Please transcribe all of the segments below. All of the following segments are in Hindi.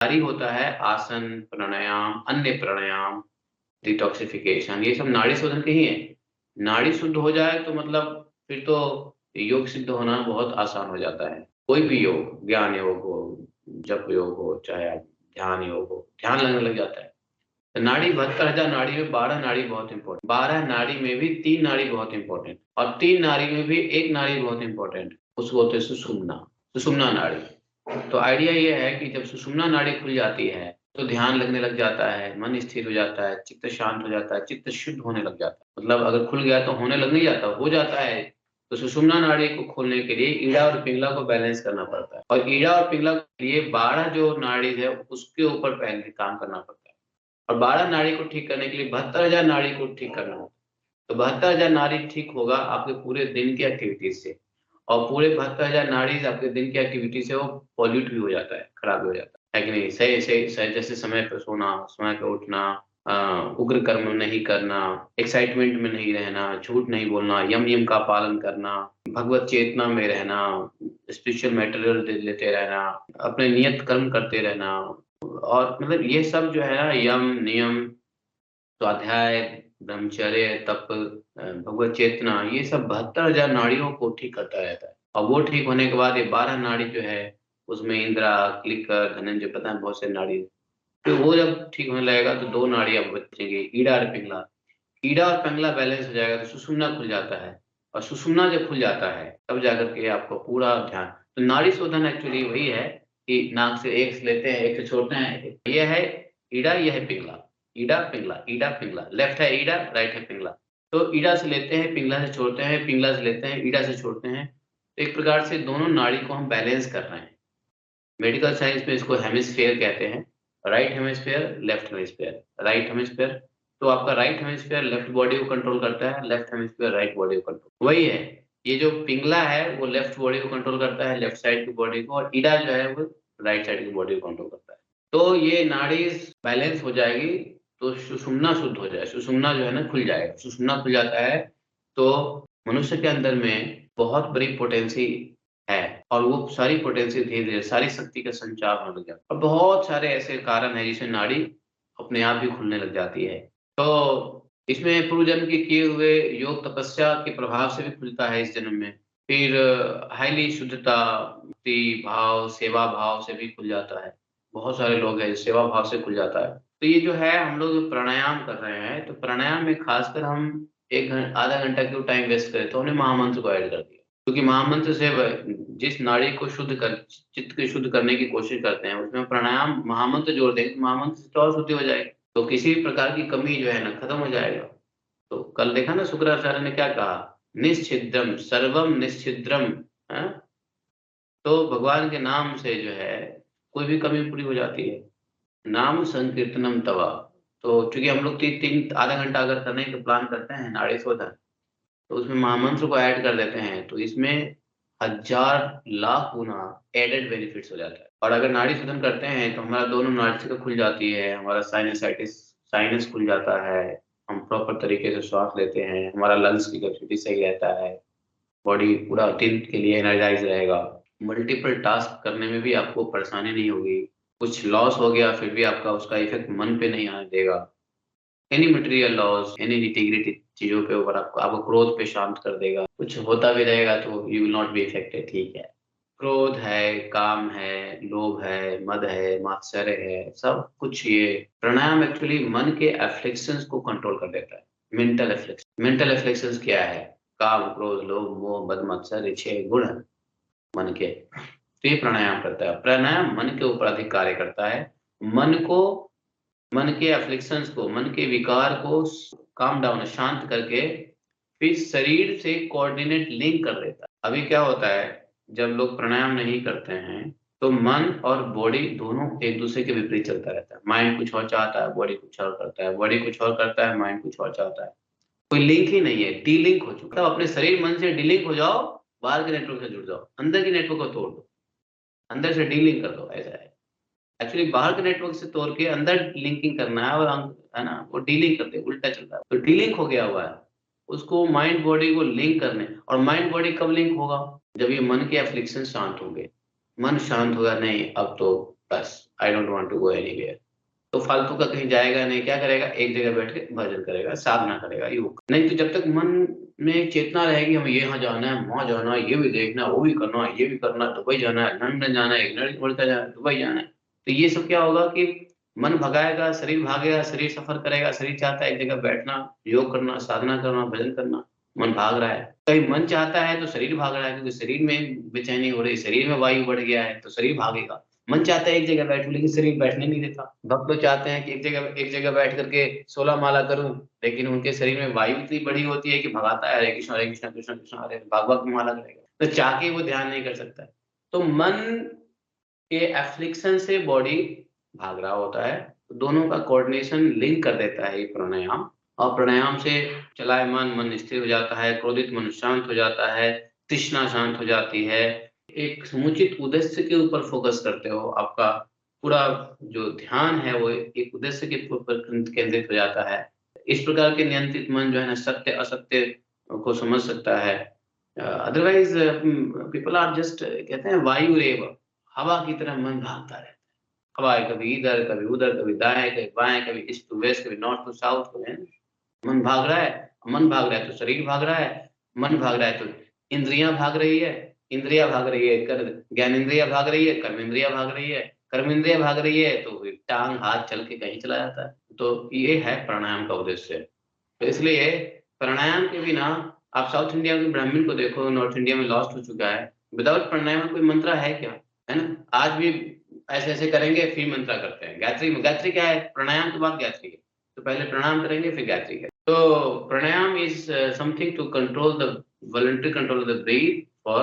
जारी होता है आसन, प्राणायाम, अन्य प्राणायाम, डिटॉक्सिफिकेशन, ये सब नाड़ी शोधन के ही है। नाड़ी शुद्ध हो जाए तो मतलब फिर तो योग सिद्ध होना बहुत आसान हो जाता है। कोई भी योग, ज्ञान योग हो, जप योग हो, चाहे आप ध्यान योग हो, ध्यान लगने लग जाता है। तो नाड़ी 72,000 नाड़ी में 12 नाड़ी बहुत इंपॉर्टेंट, 12 नाड़ी में भी 3 नाड़ी बहुत इंपॉर्टेंट, और 3 नाड़ी में भी 1 नाड़ी बहुत इंपॉर्टेंट, उसको बोलते हैं सुषुम्ना, सुषुम्ना नाड़ी। तो आइडिया ये है कि जब सुषुम्ना नाड़ी खुल जाती है तो ध्यान लगने लग जाता है, मन स्थिर हो जाता है, चित्त शांत हो जाता है, चित्त शुद्ध होने लग जाता है। मतलब अगर खुल गया तो होने लग नहीं जाता, हो जाता है। तो सुषुम्ना नाड़ी को खोलने के लिए ईड़ा और पिंगला को बैलेंस करना पड़ता है, और ईड़ा और पिंगला के लिए 12 जो नाड़ी है उसके ऊपर पहले काम करना पड़ता है, और 12 नाड़ी को ठीक करने के लिए 72,000 नाड़ी को ठीक करना होता है। तो 72,000 नाड़ी ठीक होगा आपके पूरे दिन की एक्टिविटीज से, और पूरे 72,000 नाड़ी आपके दिन की एक्टिविटी से वो पॉल्यूट भी हो जाता है, खराब भी हो जाता है कि नहीं? सही सही सही, जैसे समय पे सोना, समय पे उठना, उग्र कर्म नहीं करना, एक्साइटमेंट में नहीं रहना, झूठ नहीं बोलना, यम नियम का पालन करना, भगवत चेतना में रहना, स्पिरिचुअल मटेरियल लेते रहना, अपने नियत कर्म करते रहना, और मतलब ये सब जो है ना, यम नियम, स्वाध्याय, ब्रह्मचर्य, तप, भगवत चेतना, ये सब 72,000 नाड़ियों को ठीक करता रहता है। और वो ठीक होने के बाद ये 12 नाड़ी जो है, उसमें इंद्रा, क्लिकर, धनंजय, पता है बहुत से नाड़ी। फिर वो जब ठीक होने लगेगा तो 2 नाड़ी अब बचेंगी, ईड़ा और पिंगला। ईड़ा और पिंगला बैलेंस हो जाएगा तो सुषुम्ना खुल जाता है, और सुषुम्ना जब खुल जाता है तब जाकर के आपको पूरा ध्यान। तो नाड़ी शोधन एक्चुअली वही है कि नाक से एक से लेते हैं, एक से छोड़ते हैं। ये है ईड़ा, ये है पिंगला। ईड़ा पिंगला, लेफ्ट है ईड़ा, राइट है पिंगला। तो ईड़ा से लेते हैं, पिंगला से छोड़ते हैं, पिंगला से लेते हैं, ईड़ा से छोड़ते हैं। तो एक प्रकार से दोनों नाड़ी को हम बैलेंस कर रहे हैं। मेडिकल साइंस में इसको हेमिस्फेयर कहते हैं, right hemisphere, left hemisphere. Right hemisphere, तो आपका राइट हेमिस्फेयर लेफ्ट बॉडी को कंट्रोल करता है, लेफ्ट हेमिस्फेयर राइट बॉडी को कंट्रोल, वही है। ये जो पिंगला है वो लेफ्ट बॉडी को कंट्रोल करता है, लेफ्ट साइड की बॉडी को, और ईडा जो है वो राइट साइड की बॉडी को कंट्रोल करता है। तो ये नाड़ी बैलेंस हो जाएगी तो सुषुम्ना शुद्ध हो जाए, सुषुम्ना जो है ना खुल जाएगा। सुषुम्ना खुल जाता है तो मनुष्य के अंदर में बहुत बड़ी पोटेंसी है, और वो सारी पोटेंशियल धीरे-धीरे सारी शक्ति का संचार होने लग जाता है। और बहुत सारे ऐसे कारण हैं जिससे नाड़ी अपने आप ही खुलने लग जाती है। तो इसमें पूर्व जन्म के किए हुए योग तपस्या के प्रभाव से भी खुलता है इस जन्म में। फिर हाईली शुद्धता, भक्ति भाव, सेवा भाव से भी खुल जाता है। बहुत सारे लोग हैं सेवा भाव से खुल जाता है। तो ये जो है हम लोग जो प्राणायाम कर रहे हैं, तो प्राणायाम में खासकर हम 1 आधा घंटा क्यों टाइम वेस्ट करें, तो हमने महामंत्र को ऐड कर दिया। क्योंकि महामंत्र से जिस नाड़ी को शुद्ध कर, चित्त को शुद्ध करने की कोशिश करते हैं, उसमें प्राणायाम महामंत्र जोड़ देंगे तो महामंत्र से तो और शुद्धि हो जाएगी, तो किसी भी प्रकार की कमी जो है ना खत्म हो जाएगा। तो कल देखा ना शुक्राचार्य ने क्या कहा, निश्चिद्रम सर्वम निश्चिद्रम, है? तो भगवान के नाम से जो है कोई भी कमी पूरी हो जाती है। नाम संकीर्तनम तवा। तो चूंकि हम लोग तीन तीन आधा घंटा अगर करने का प्लान करते हैं नाड़ी शोधन, तो उसमें महामंत्र को ऐड कर देते हैं, तो इसमें 1000 लाख गुना एडेड बेनिफिट्स हो जाता है। और अगर नाड़ी शोधन करते हैं तो हमारा दोनों नासिका खुल जाती है, हमारा साइनसाइटिस, साइनस खुल जाता है, हम प्रॉपर तरीके से श्वास लेते हैं, हमारा लंग्स की कैपेसिटी सही रहता है, बॉडी पूरा दिन के लिए एनर्जाइज रहेगा, मल्टीपल टास्क करने में भी आपको परेशानी नहीं होगी, कुछ लॉस हो गया फिर भी आपका उसका इफेक्ट मन पे नहीं आने देगा। Any material loss, any nitty-gritty चीज़ों के ऊपर आपको क्रोध पे शांत कर देगा। कुछ होता भी रहेगा तो you will not be affected, ठीक है। क्रोध है, काम है, लोभ है, मद है, मात्सर्य है, सब कुछ ये प्राणायाम एक्चुअली मन के अफ्लिक्शंस को कंट्रोल कर देता है। मेंटल अफ्लिक्शन, मेंटल अफ्लिक्शंस क्या है? काम, क्रोध, लोभ, मोह, मद, मात्सर्य, 6 गुण है मन के। तो ये प्राणायाम करता है। प्राणायाम मन के ऊपर अधिक कार्य करता है। मन को, मन के अफ्लिक्शंस को, मन के विकार को काम डाउन, शांत करके फिर शरीर से कोऑर्डिनेट लिंक कर देता है। अभी क्या होता है, जब लोग प्राणायाम नहीं करते हैं तो मन और बॉडी दोनों एक दूसरे के विपरीत चलता रहता है। माइंड कुछ और चाहता है, बॉडी कुछ और करता है, बॉडी कुछ और करता है, माइंड कुछ और चाहता है। कोई लिंक ही नहीं है, डीलिंक हो चुका है। अपने शरीर मन से डीलिंक हो जाओ, बाहर के नेटवर्क से जुड़ जाओ, अंदर के नेटवर्क को तोड़ दो, अंदर से डीलिंक कर दो, ऐसा है। एक्चुअली बाहर के नेटवर्क से तोड़ के अंदर लिंकिंग करना है, और है ना, वो डीलिंक करते हैं, उल्टा चल रहा है। तो डीलिंक हो गया हुआ है, उसको माइंड बॉडी को लिंक करने। और माइंड बॉडी कब लिंक होगा? जब ये मन के एफ्लिक्शन शांत होंगे। मन शांत होगा, नहीं अब तो बस I don't want to go anywhere. तो फालतू का कहीं जाएगा नहीं, क्या करेगा? एक जगह बैठ के भजन करेगा, साधना करेगा, योग। नहीं तो जब तक मन में चेतना रहेगी हमें यहाँ जाना है, वहाँ जाना है, ये भी देखना है, वो भी करना है, ये भी करना है, दुबई जाना है, लंदन जाना है, अमेरिका जाना है, दुबई जाना है। तो ये सब क्या होगा कि मन भगाएगा, शरीर भागेगा, शरीर सफर करेगा, शरीर चाहता है एक जगह बैठना, योग करना, साधना करना, भजन करना, मन भाग रहा है। कहीं मन चाहता है तो शरीर भाग रहा है, क्योंकि शरीर में बेचैनी हो रही है, शरीर में वायु बढ़ गया है तो शरीर भागेगा। मन चाहता है एक जगह बैठूं, लेकिन शरीर बैठने नहीं देता। भक्त लोग चाहते हैं कि एक जगह बैठ करके 16 माला करूं, लेकिन उनके शरीर में वायु इतनी बड़ी होती है कि भगाता है, हरे कृष्ण कृष्ण कृष्ण हरे हरे, भागवत की माला करेगा, तो चाह के वो ध्यान नहीं कर सकता है। तो मन के एफ्लिक्शन से बॉडी भाग रहा होता है, तो दोनों का कोऑर्डिनेशन लिंक कर देता है ये प्राणायाम। और प्राणायाम से चलायमान मन स्थिर हो जाता है, क्रोधित मन शांत हो जाता है, तृष्णा शांत हो जाती है। एक समुचित उद्देश्य के ऊपर फोकस करते हो, आपका पूरा जो ध्यान है वो एक उद्देश्य के ऊपर केंद्रित हो जाता है। इस प्रकार के नियंत्रित मन जो है ना, सत्य असत्य को समझ सकता है। अदरवाइज पीपल आर जस्ट, कहते हैं वायुरेव, हवा की तरह मन भागता रहता है। हवा है कभी इधर, कभी उधर, कभी दाएं, कभी बाएं, कभी ईस्ट टू वेस्ट, कभी नॉर्थ टू साउथ, मन भाग रहा है। मन भाग रहा है तो शरीर भाग रहा है, मन भाग रहा है तो इंद्रियां भाग रही है, इंद्रियां भाग रही है, कर ज्ञान इंद्रिया भाग रही है, कर्म इंद्रिया भाग रही है, कर्म इंद्रिया भाग रही है तो फिर टांग हाथ चल के कहीं चला जाता है। तो ये है प्राणायाम का उद्देश्य। तो इसलिए प्राणायाम के बिना, आप साउथ इंडिया के ब्राह्मण को देखो, नॉर्थ इंडिया में लॉस्ट हो चुका है। विदाउट प्राणायाम कोई मंत्रा है क्या? है ना? आज भी ऐसे ऐसे करेंगे फिर मंत्रा करते हैं। गायत्री, गायत्री क्या है? प्राणायाम के बाद गायत्री है। तो पहले प्रणाम करेंगे फिर गायत्री है। तो pranayama is something to control the voluntary control of the breath for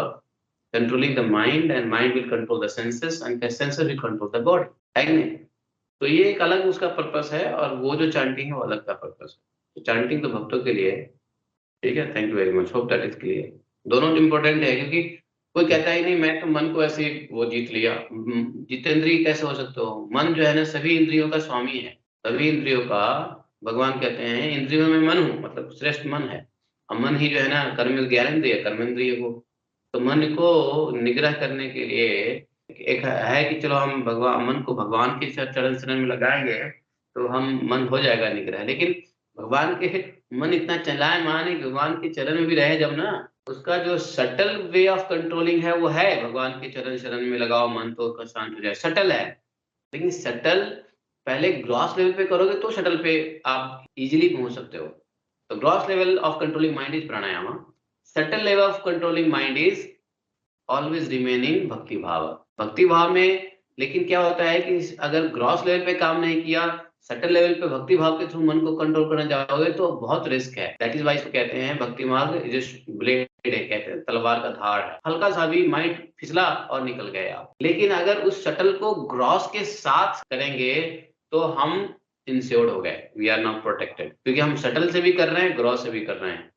controlling the mind, and mind will control the senses and the senses will control the body, है कि नहीं? तो ये एक अलग उसका पर्पस है, और वो जो चैंटिंग है वो अलग का पर्पस है। तो चैंटिंग तो भक्तों के लिए है। ठीक है, thank you very much, hope that is clear. दोनों इम्पोर्टेंट है, क्योंकि कोई कहता ही नहीं मैं तो मन को ऐसे वो जीत लिया। जितेंद्रिय कैसे हो सकते हो? मन जो है ना सभी इंद्रियों का स्वामी है, सभी इंद्रियों का। भगवान कहते हैं इंद्रियों में मन हूँ, मतलब श्रेष्ठ मन है। और मन ही जो है ना कर्म ज्ञानेंद्रिय, कर्मेंद्रिय को। तो मन को निग्रह करने के लिए एक है कि चलो हम भगवान, मन को भगवान के चरण शरण में लगाएंगे तो हम मन हो जाएगा निग्रह। लेकिन भगवान के मन इतना चलायमान है, भगवान के चरण में भी रहे जब ना, उसका जो सटल वे ऑफ कंट्रोलिंग है वो है, भगवान के चरण शरण में लगाओ मन तो शांत हो जाए, सटल है। लेकिन सटल पहले ग्रॉस लेवल पे करोगे तो सटल पे आप इजीली पहुंच सकते हो। तो gross level of controlling mind is pranayama, subtle level of controlling mind is always remaining भक्ति भाव। भक्ति भाव में लेकिन क्या होता है कि अगर ग्रॉस लेवल पे काम नहीं किया, सटल लेवल पे भक्ति भाव के थ्रू मन को कंट्रोल करना जाओगे तो बहुत रिस्क है। दैट इज वाई कहते हैं भक्ति मार्ग जस्ट ब्लेड है, कहते हैं तलवार का धार है, हल्का सा भी माइंड फिसला और निकल गए आप। लेकिन अगर उस शटल को ग्रॉस के साथ करेंगे तो हम इंश्योर्ड हो गए, वी आर नॉट प्रोटेक्टेड, क्योंकि हम शटल से भी कर रहे हैं, ग्रॉस से भी कर रहे हैं।